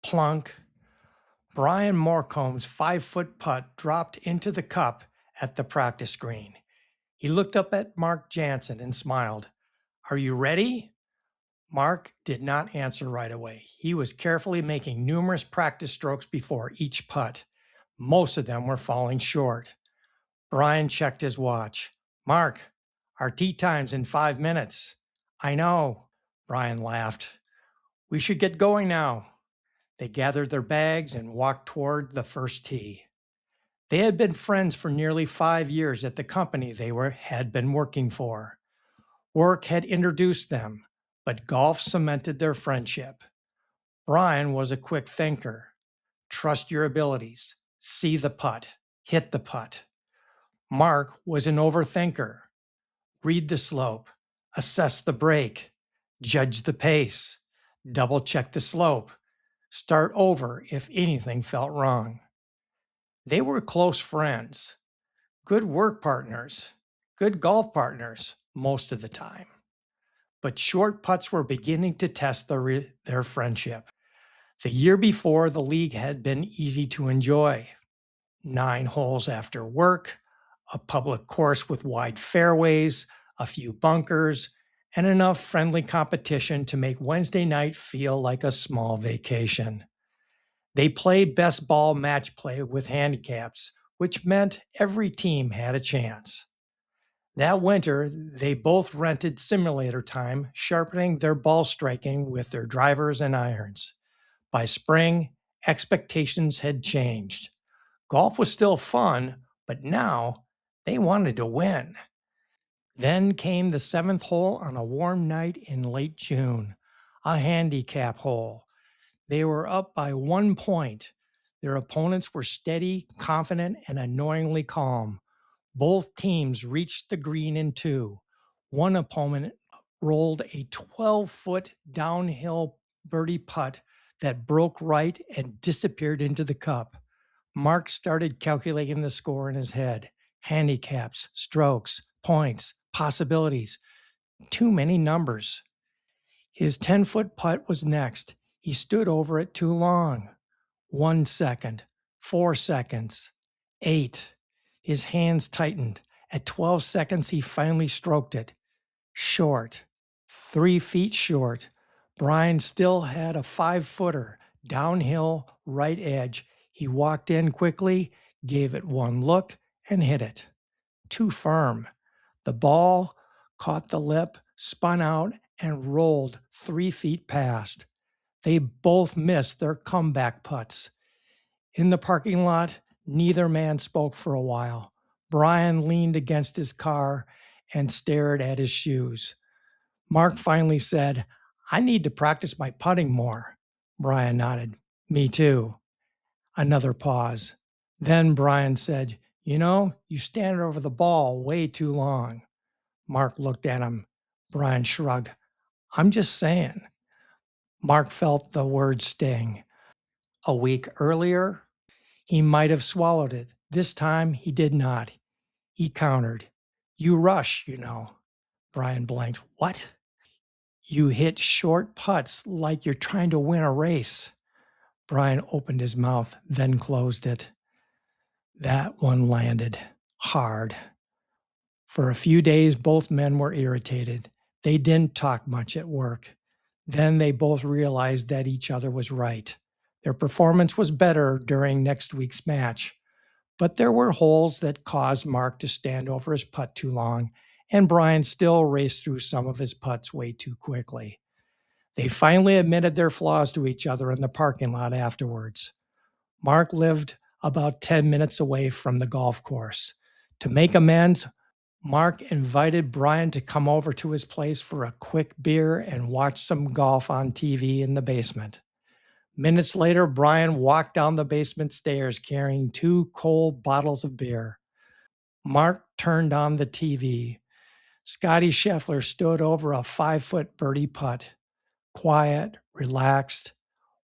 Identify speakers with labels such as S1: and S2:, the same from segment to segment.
S1: Plunk. Brian Morcomb's 5-foot putt dropped into the cup at the practice green. He looked up at Mark Janzen and smiled. Are you ready? Mark did not answer right away. He was carefully making numerous practice strokes before each putt. Most of them were falling short. Brian checked his watch. Mark, our tee time's in 5 minutes. I know, Brian laughed. We should get going now. They gathered their bags and walked toward the first tee. They had been friends for nearly 5 years at the company had been working for. Work had introduced them, but golf cemented their friendship. Brian was a quick thinker. Trust your abilities. See the putt. Hit the putt. Mark was an overthinker. Read the slope. Assess the break. Judge the pace. Double check the slope. Start over if anything felt wrong. They were close friends, good work partners, good golf partners most of the time. But short putts were beginning to test their friendship. The year before, the league had been easy to enjoy. 9 holes after work, a public course with wide fairways, a few bunkers, and enough friendly competition to make Wednesday night feel like a small vacation. They played best ball match play with handicaps, which meant every team had a chance. That winter, they both rented simulator time, sharpening their ball striking with their drivers and irons. By spring, expectations had changed. Golf was still fun, but now they wanted to win. Then came the 7th hole on a warm night in late June, a handicap hole. They were up by 1 point. Their opponents were steady, confident, and annoyingly calm. Both teams reached the green in 2. One opponent rolled a 12-foot downhill birdie putt that broke right and disappeared into the cup. Mark started calculating the score in his head. Handicaps, strokes, points, possibilities. Too many numbers. His 10-foot putt was next. He stood over it too long. 1 second, 4 seconds, 8. His hands tightened. At 12 seconds, he finally stroked it. Short. 3 feet short. Brian still had a 5-footer, downhill, right edge. He walked in quickly, gave it one look, and hit it. Too firm. The ball caught the lip, spun out, and rolled 3 feet past. They both missed their comeback putts. In the parking lot, neither man spoke for a while. Brian leaned against his car and stared at his shoes. Mark finally said, I need to practice my putting more. Brian nodded. Me too. Another pause. Then Brian said, you stand over the ball way too long. Mark looked at him. Brian shrugged. I'm just saying. Mark felt the word sting. A week earlier, he might have swallowed it. This time, he did not. He countered. You rush, Brian blanked. What? You hit short putts like you're trying to win a race. Brian opened his mouth, then closed it. That one landed hard. For a few days, both men were irritated. They didn't talk much at work. Then they both realized that each other was right. Their performance was better during next week's match. But there were holes that caused Mark to stand over his putt too long, and Brian still raced through some of his putts way too quickly. They finally admitted their flaws to each other in the parking lot afterwards. Mark lived about 10 minutes away from the golf course. To make amends, Mark invited Brian to come over to his place for a quick beer and watch some golf on TV in the basement. Minutes later, Brian walked down the basement stairs carrying 2 cold bottles of beer. Mark turned on the TV. Scotty Scheffler stood over a 5-foot birdie putt. Quiet, relaxed.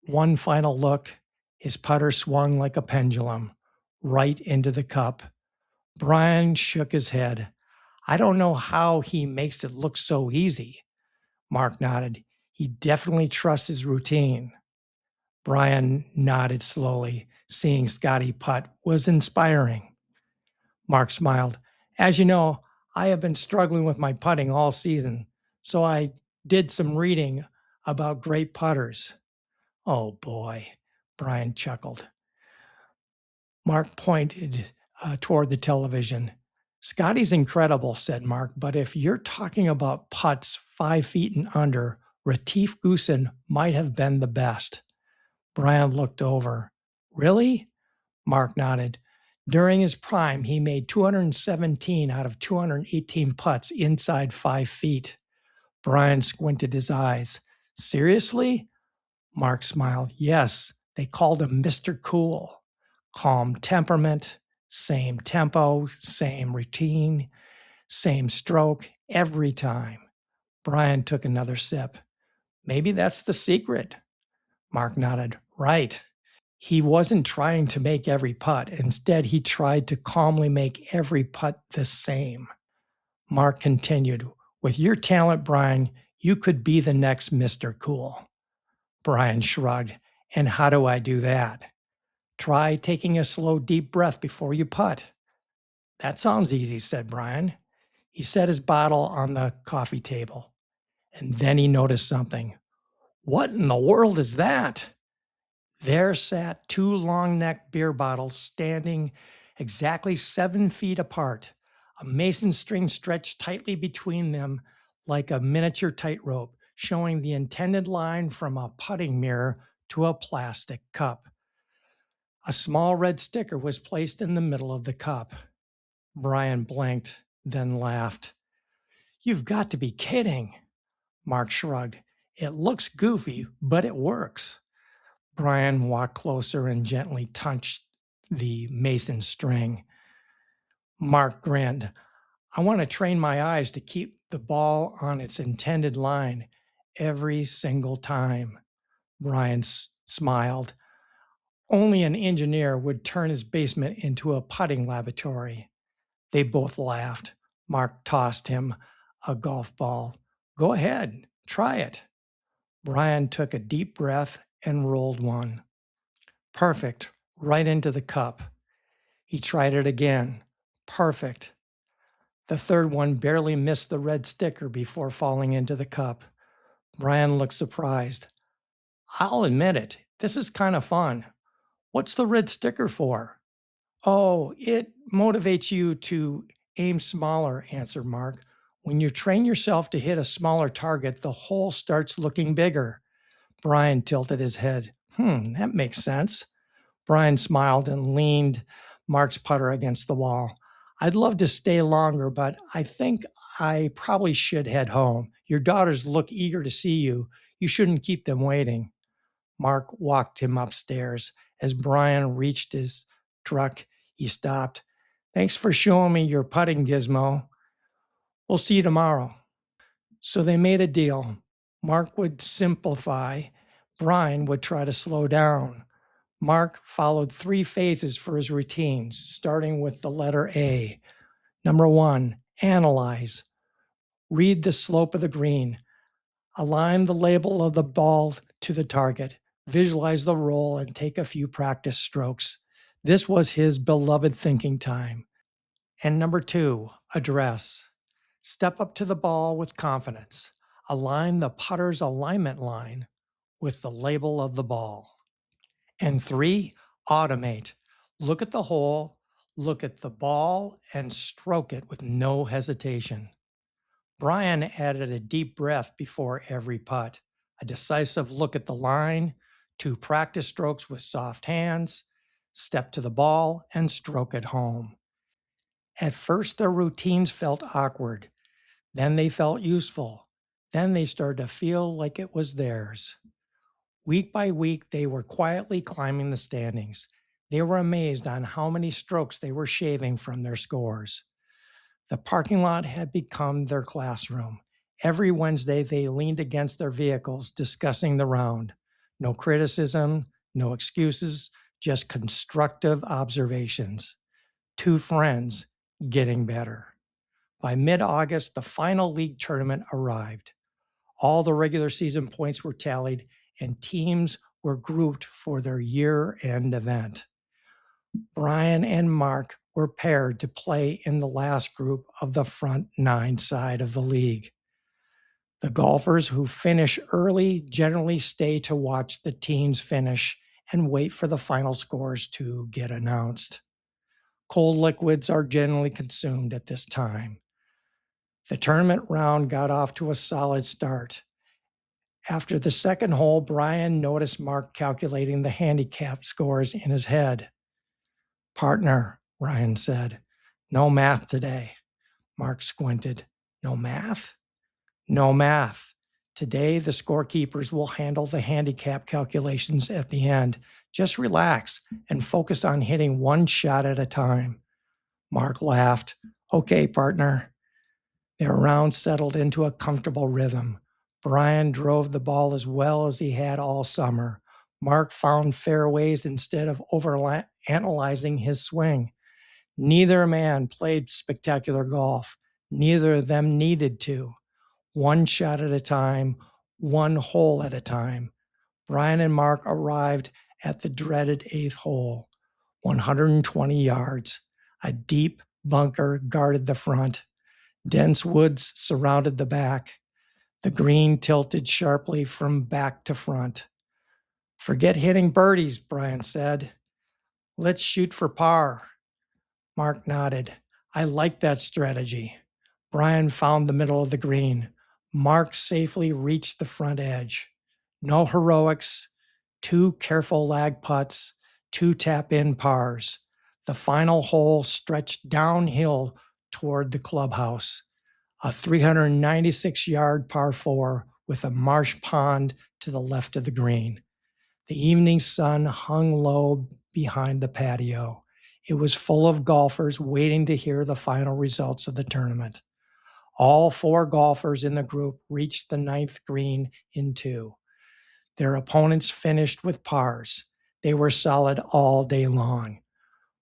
S1: One final look. His putter swung like a pendulum, right into the cup. Brian shook his head. I don't know how he makes it look so easy. Mark nodded. He definitely trusts his routine. Brian nodded slowly. Seeing Scotty putt was inspiring. Mark smiled. As you know, I have been struggling with my putting all season, so I did some reading about great putters. Oh boy, Brian chuckled. Mark pointed toward the television. Scotty's incredible, said Mark, but if you're talking about putts 5 feet and under, Retief Goosen might have been the best. Brian looked over. Really? Mark nodded. During his prime, he made 217 out of 218 putts inside 5 feet. Brian squinted his eyes. Seriously? Mark smiled. Yes, they called him Mr. Cool. Calm temperament, same tempo, same routine, same stroke every time. Brian took another sip. Maybe that's the secret. Mark nodded. Right. He wasn't trying to make every putt. Instead, he tried to calmly make every putt the same. Mark continued, with your talent, Brian, you could be the next Mr. Cool. Brian shrugged. And how do I do that? Try taking a slow, deep breath before you putt. That sounds easy, said Brian. He set his bottle on the coffee table. And then he noticed something. What in the world is that? There sat two long-necked beer bottles standing exactly 7 feet apart, a mason string stretched tightly between them like a miniature tightrope, showing the intended line from a putting mirror to a plastic cup. A small red sticker was placed in the middle of the cup. Brian blinked, then laughed. You've got to be kidding. Mark shrugged. It looks goofy, but it works. Brian walked closer and gently touched the mason string. Mark grinned. I want to train my eyes to keep the ball on its intended line every single time. Brian smiled. Only an engineer would turn his basement into a putting laboratory. They both laughed. Mark tossed him a golf ball. Go ahead, try it. Brian took a deep breath and rolled one. Perfect, right into the cup. He tried it again. Perfect. The third one barely missed the red sticker before falling into the cup. Brian looked surprised. I'll admit it, this is kind of fun. What's the red sticker for? Oh, it motivates you to aim smaller, answered Mark. When you train yourself to hit a smaller target, the hole starts looking bigger. Brian tilted his head. That makes sense. Brian smiled and leaned Mark's putter against the wall. I'd love to stay longer, but I think I probably should head home. Your daughters look eager to see you. You shouldn't keep them waiting. Mark walked him upstairs. As Brian reached his truck, he stopped. Thanks for showing me your putting gizmo. We'll see you tomorrow. So they made a deal. Mark would simplify. Brian would try to slow down. Mark followed 3 phases for his routines, starting with the letter A. Number 1, analyze. Read the slope of the green. Align the label of the ball to the target. Visualize the roll and take a few practice strokes. This was his beloved thinking time. And number 2, address. Step up to the ball with confidence. Align the putter's alignment line with the label of the ball. And 3, automate. Look at the hole, look at the ball, and stroke it with no hesitation. Brian added a deep breath before every putt, a decisive look at the line, 2 practice strokes with soft hands, step to the ball, and stroke it home. At first, their routines felt awkward. Then they felt useful. Then they started to feel like it was theirs. Week by week, they were quietly climbing the standings. They were amazed on how many strokes they were shaving from their scores. The parking lot had become their classroom. Every Wednesday, they leaned against their vehicles discussing the round. No criticism, no excuses, just constructive observations. 2 friends getting better. By mid-August, the final league tournament arrived. All the regular season points were tallied, and teams were grouped for their year-end event. Brian and Mark were paired to play in the last group of the front nine side of the league. The golfers who finish early generally stay to watch the teams finish and wait for the final scores to get announced. Cold liquids are generally consumed at this time. The tournament round got off to a solid start. After the second hole, Brian noticed Mark calculating the handicap scores in his head. "Partner," Brian said, "no math today." Mark squinted. "No math?" "No math. Today, the scorekeepers will handle the handicap calculations at the end. Just relax and focus on hitting one shot at a time." Mark laughed. "Okay, partner." Their round settled into a comfortable rhythm. Brian drove the ball as well as he had all summer. Mark found fairways instead of overanalyzing his swing. Neither man played spectacular golf. Neither of them needed to. One shot at a time, one hole at a time. Brian and Mark arrived at the dreaded eighth hole, 120 yards. A deep bunker guarded the front. Dense woods surrounded the back. The green tilted sharply from back to front. "Forget hitting birdies," Brian said. "Let's shoot for par." Mark nodded. "I like that strategy." Brian found the middle of the green. Mark safely reached the front edge. No heroics, 2 careful lag putts, 2 tap-in pars. The final hole stretched downhill toward the clubhouse. A 396-yard par 4 with a marsh pond to the left of the green. The evening sun hung low behind the patio. It was full of golfers waiting to hear the final results of the tournament. All 4 golfers in the group reached the 9th green in 2. Their opponents finished with pars. They were solid all day long.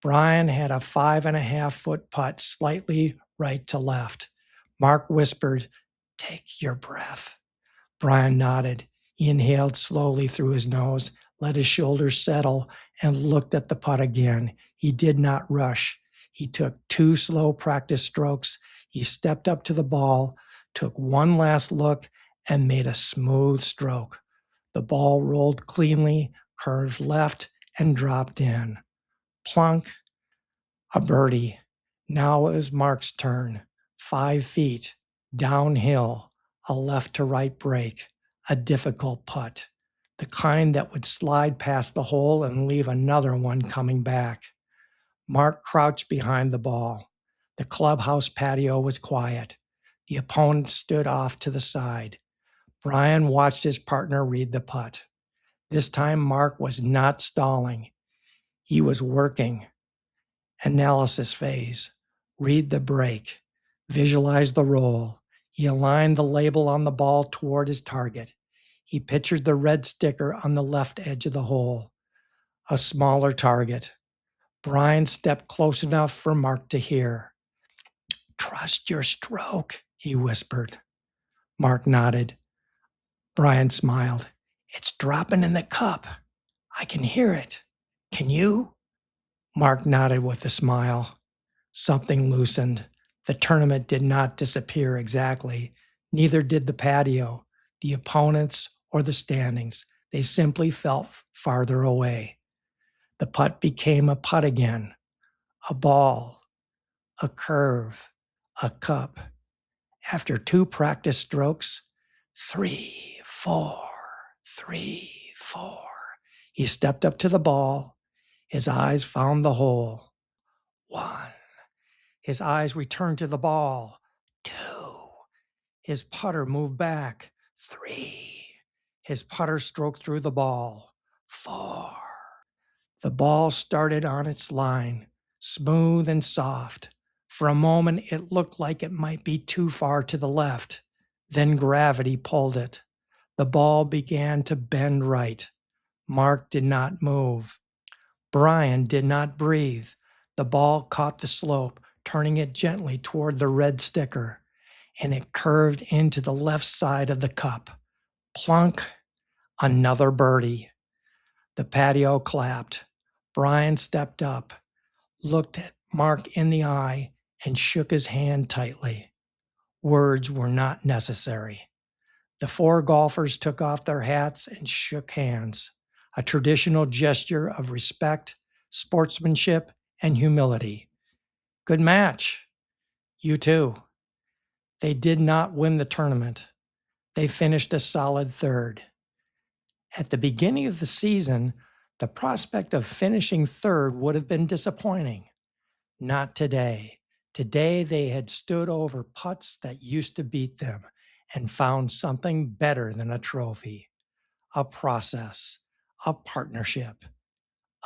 S1: Brian had a 5.5-foot putt slightly right to left. Mark whispered, "Take your breath." Brian nodded. He inhaled slowly through his nose, let his shoulders settle, and looked at the putt again. He did not rush. He took 2 slow practice strokes. He stepped up to the ball, took one last look, and made a smooth stroke. The ball rolled cleanly, curved left, and dropped in. Plunk. A birdie. Now it was Mark's turn. 5 feet. Downhill. A left to right break. A difficult putt. The kind that would slide past the hole and leave another one coming back. Mark crouched behind the ball. The clubhouse patio was quiet. The opponent stood off to the side. Brian watched his partner read the putt. This time Mark was not stalling. He was working. Analysis phase. Read the break. Visualize the roll. He aligned the label on the ball toward his target. He pictured the red sticker on the left edge of the hole. A smaller target. Brian stepped close enough for Mark to hear. "Trust your stroke," he whispered. Mark nodded. Brian smiled. "It's dropping in the cup. I can hear it. Can you?" Mark nodded with a smile. Something loosened. The tournament did not disappear exactly. Neither did the patio, the opponents, or the standings. They simply felt farther away. The putt became a putt again. A ball. A curve. A cup. After 2 practice strokes, 3, 4, 3, 4. He stepped up to the ball. His eyes found the hole. 1. His eyes returned to the ball. 2. His putter moved back. 3. His putter stroked through the ball. 4. The ball started on its line, smooth and soft. For a moment, it looked like it might be too far to the left. Then gravity pulled it. The ball began to bend right. Mark did not move. Brian did not breathe. The ball caught the slope, turning it gently toward the red sticker, and it curved into the left side of the cup. Plunk. Another birdie. The patio clapped. Brian stepped up, looked at Mark in the eye, and shook his hand tightly. Words were not necessary. The four golfers took off their hats and shook hands, a traditional gesture of respect, sportsmanship, and humility. Good match. You too. They did not win the tournament. They finished a solid third. At the beginning of the season, the prospect of finishing third would have been disappointing. Not today. Today they had stood over putts that used to beat them and found something better than a trophy, a process, a partnership,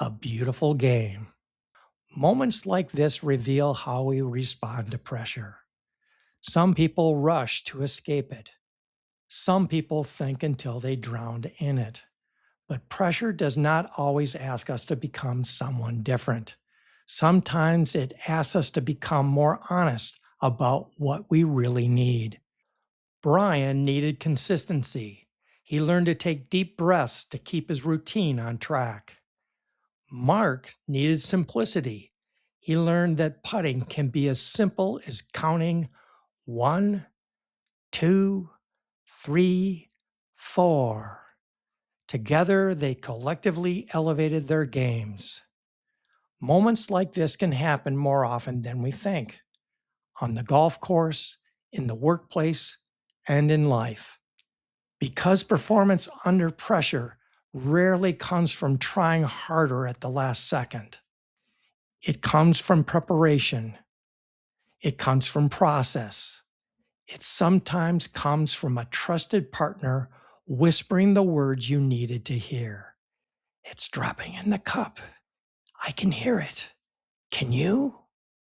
S1: a beautiful game. Moments like this reveal how we respond to pressure. Some people rush to escape it. Some people think until they drown in it. But pressure does not always ask us to become someone different. Sometimes it asks us to become more honest about what we really need. Brian needed consistency. He learned to take deep breaths to keep his routine on track. Mark needed simplicity. He learned that putting can be as simple as counting 1, 2, 3, 4. Together, they collectively elevated their games. Moments like this can happen more often than we think, on the golf course, in the workplace, and in life. Because performance under pressure rarely comes from trying harder at the last second. It comes from preparation. It comes from process. It sometimes comes from a trusted partner whispering the words you needed to hear. It's dropping in the cup. I can hear it. Can you?